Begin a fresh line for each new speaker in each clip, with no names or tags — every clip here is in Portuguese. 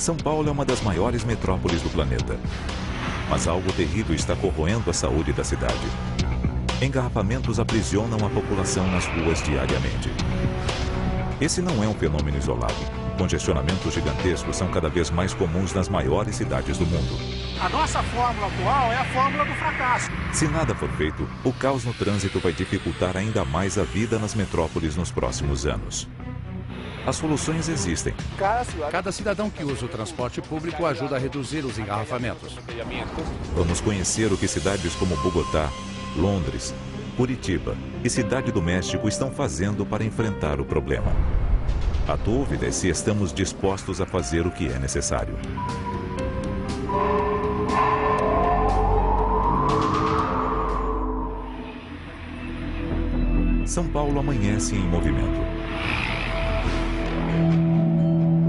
São Paulo é uma das maiores metrópoles do planeta. Mas algo terrível está corroendo a saúde da cidade. Engarrafamentos aprisionam a população nas ruas diariamente. Esse não é um fenômeno isolado. Congestionamentos gigantescos são cada vez mais comuns nas maiores cidades do mundo.
A nossa fórmula atual é a fórmula do fracasso.
Se nada for feito, o caos no trânsito vai dificultar ainda mais a vida nas metrópoles nos próximos anos. As soluções existem.
Cada cidadão que usa o transporte público ajuda a reduzir os engarrafamentos.
Vamos conhecer o que cidades como Bogotá, Londres, Curitiba e Cidade do México estão fazendo para enfrentar o problema. A dúvida é se estamos dispostos a fazer o que é necessário. São Paulo amanhece em movimento.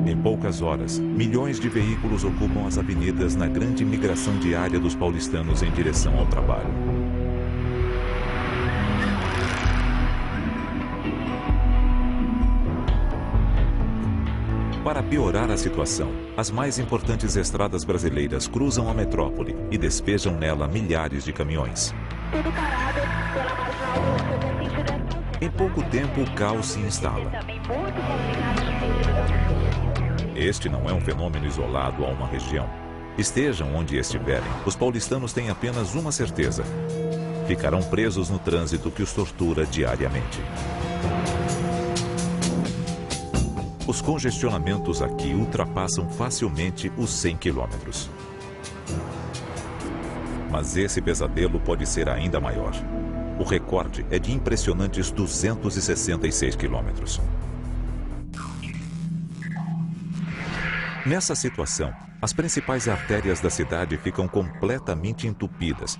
Em poucas horas, milhões de veículos ocupam as avenidas na grande migração diária dos paulistanos em direção ao trabalho. Para piorar a situação, as mais importantes estradas brasileiras cruzam a metrópole e despejam nela milhares de caminhões. Em pouco tempo, o caos se instala. Este não é um fenômeno isolado a uma região. Estejam onde estiverem, os paulistanos têm apenas uma certeza: ficarão presos no trânsito que os tortura diariamente. Os congestionamentos aqui ultrapassam facilmente os 100 quilômetros. Mas esse pesadelo pode ser ainda maior. O recorde é de impressionantes 266 quilômetros. Nessa situação, as principais artérias da cidade ficam completamente entupidas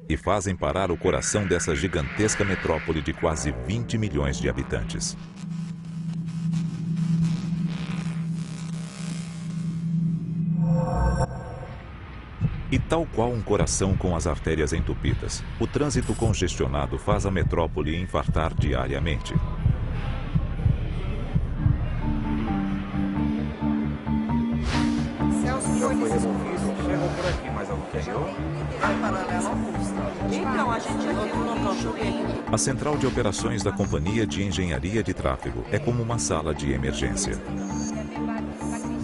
e fazem parar o coração dessa gigantesca metrópole de quase 20 milhões de habitantes. E tal qual um coração com as artérias entupidas, o trânsito congestionado faz a metrópole infartar diariamente.
Chegou por aqui, mas algum chegou?
Então, a gente já tem um local chovendo.
A central de operações da Companhia de Engenharia de Tráfego é como uma sala de emergência.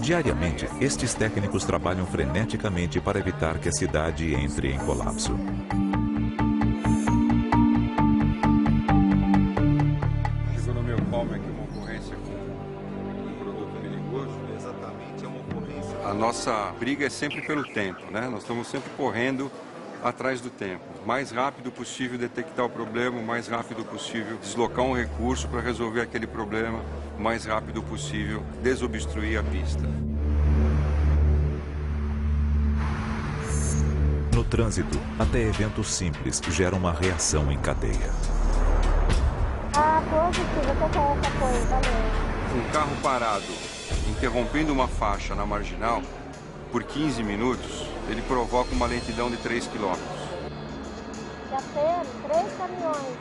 Diariamente, estes técnicos trabalham freneticamente para evitar que a cidade entre em colapso.
Chegou no meu palmo aqui uma ocorrência com um produto perigoso. Exatamente, é uma ocorrência. A nossa briga é sempre pelo tempo, né? Nós estamos sempre correndo atrás do tempo. O mais rápido possível detectar o problema, o mais rápido possível deslocar um recurso para resolver aquele problema, o mais rápido possível desobstruir a pista.
No trânsito, até eventos simples geram uma reação em cadeia.
Um carro parado, interrompendo uma faixa na marginal, por 15 minutos, ele provoca uma lentidão de 3 km.
Já teve 3 caminhões.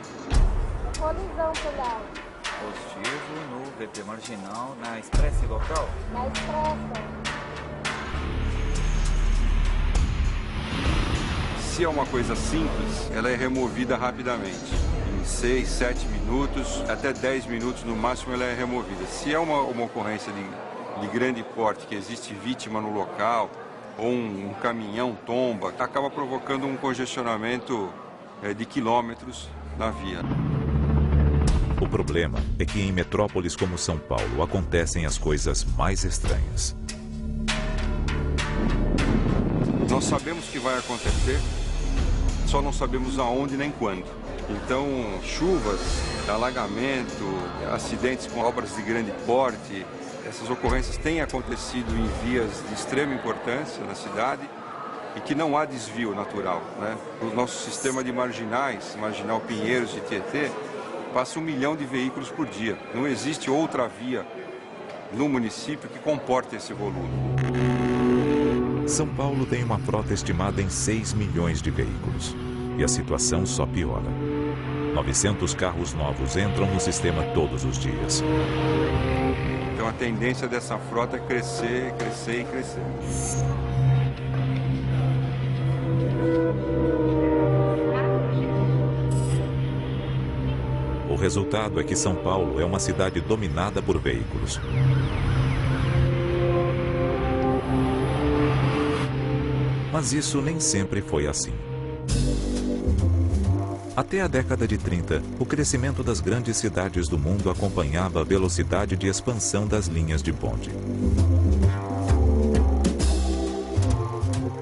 Colisão por lá.
Positivo no VP marginal, na expressa local?
Na expressa.
Se é uma coisa simples, ela é removida rapidamente. Em 6, 7 minutos, até 10 minutos no máximo ela é removida. Se é uma ocorrência de grande porte, que existe vítima no local, ou um caminhão tomba, acaba provocando um congestionamento de quilômetros na via.
O problema é que em metrópoles como São Paulo acontecem as coisas mais estranhas.
Nós sabemos que vai acontecer, só não sabemos aonde nem quando. Então, chuvas, alagamento, acidentes com obras de grande porte, essas ocorrências têm acontecido em vias de extrema importância na cidade e que não há desvio natural, né? O nosso sistema de marginais, Marginal Pinheiros e Tietê, passa 1 milhão de veículos por dia. Não existe outra via no município que comporte esse volume.
São Paulo tem uma frota estimada em 6 milhões de veículos. E a situação só piora. 900 carros novos entram no sistema todos os dias.
Então Então a tendência dessa frota é crescer, crescer e crescer.
O resultado é que São Paulo é uma cidade dominada por veículos. Mas isso nem sempre foi assim. Até a década de 30, o crescimento das grandes cidades do mundo acompanhava a velocidade de expansão das linhas de bonde.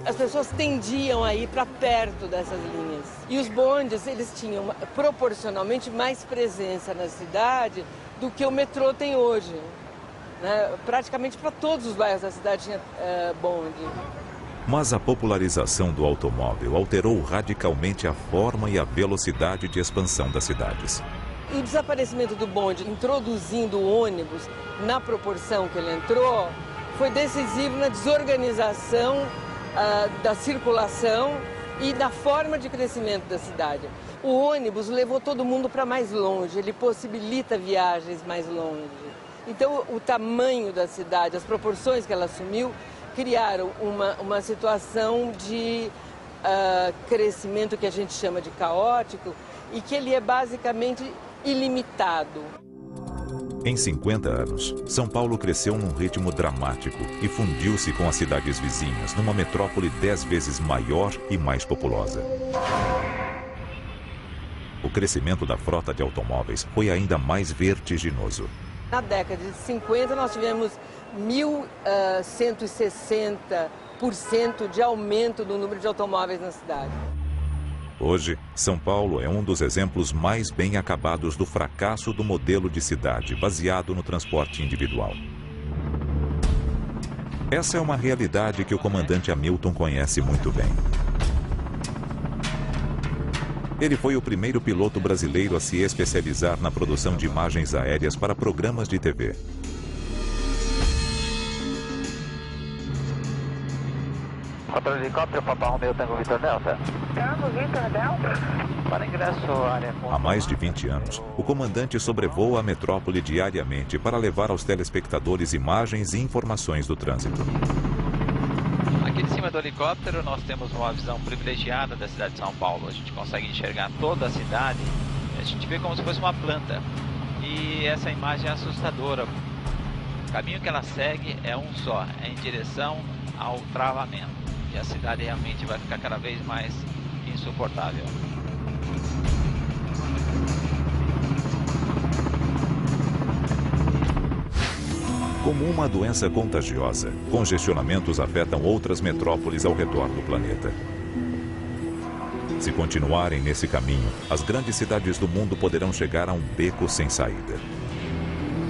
As pessoas tendiam a ir para perto dessas linhas. E os bondes, eles tinham proporcionalmente mais presença na cidade do que o metrô tem hoje, né? Praticamente para todos os bairros da cidade tinha bonde.
Mas a popularização do automóvel alterou radicalmente a forma e a velocidade de expansão das cidades.
O desaparecimento do bonde, introduzindo o ônibus na proporção que ele entrou, foi decisivo na desorganização da circulação e da forma de crescimento da cidade. O ônibus levou todo mundo para mais longe, ele possibilita viagens mais longe. Então, o tamanho da cidade, as proporções que ela assumiu, criaram uma situação de crescimento que a gente chama de caótico e que ele é basicamente ilimitado.
Em 50 anos, São Paulo cresceu num ritmo dramático e fundiu-se com as cidades vizinhas, numa metrópole 10 vezes maior e mais populosa. O crescimento da frota de automóveis foi ainda mais vertiginoso.
Na década de 50, nós tivemos 1.160% de aumento do número de automóveis na cidade.
Hoje, São Paulo é um dos exemplos mais bem acabados do fracasso do modelo de cidade baseado no transporte individual. Essa é uma realidade que o comandante Hamilton conhece muito bem. Ele foi o primeiro piloto brasileiro a se especializar na produção de imagens aéreas para programas de TV.
Controle de helicóptero, Papa Romeo, Tango Vitor Delta.
Tango Vitor Delta?
Para ingresso, área...
Há mais de 20 anos, o comandante sobrevoa a metrópole diariamente para levar aos telespectadores imagens e informações do trânsito.
Aqui de cima do helicóptero nós temos uma visão privilegiada da cidade de São Paulo. A gente consegue enxergar toda a cidade, a gente vê como se fosse uma planta. E essa imagem é assustadora. O caminho que ela segue é um só, é em direção ao travamento. E a cidade realmente vai ficar cada vez mais insuportável.
Como uma doença contagiosa, congestionamentos afetam outras metrópoles ao redor do planeta. Se continuarem nesse caminho, as grandes cidades do mundo poderão chegar a um beco sem saída.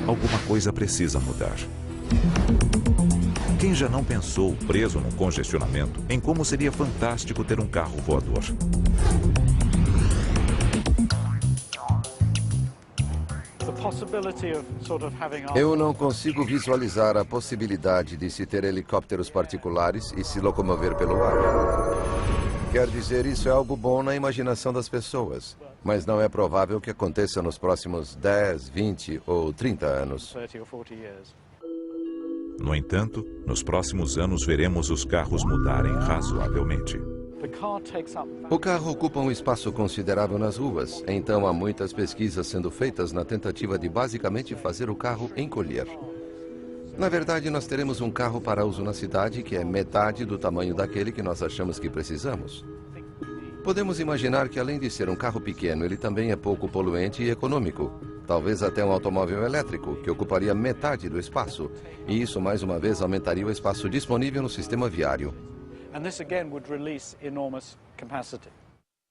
Alguma coisa precisa mudar. Quem já não pensou, preso num congestionamento, em como seria fantástico ter um carro voador?
Eu não consigo visualizar a possibilidade de se ter helicópteros particulares e se locomover pelo ar. Quer dizer, isso é algo bom na imaginação das pessoas, mas não é provável que aconteça nos próximos 10, 20 ou 30 anos.
No entanto, nos próximos anos veremos os carros mudarem razoavelmente.
O carro ocupa um espaço considerável nas ruas, então há muitas pesquisas sendo feitas na tentativa de basicamente fazer o carro encolher. Na verdade, nós teremos um carro para uso na cidade que é metade do tamanho daquele que nós achamos que precisamos. Podemos imaginar que, além de ser um carro pequeno, ele também é pouco poluente e econômico. Talvez até um automóvel elétrico, que ocuparia metade do espaço. E isso, mais uma vez, aumentaria o espaço disponível no sistema viário.
And this again would release enormous capacity.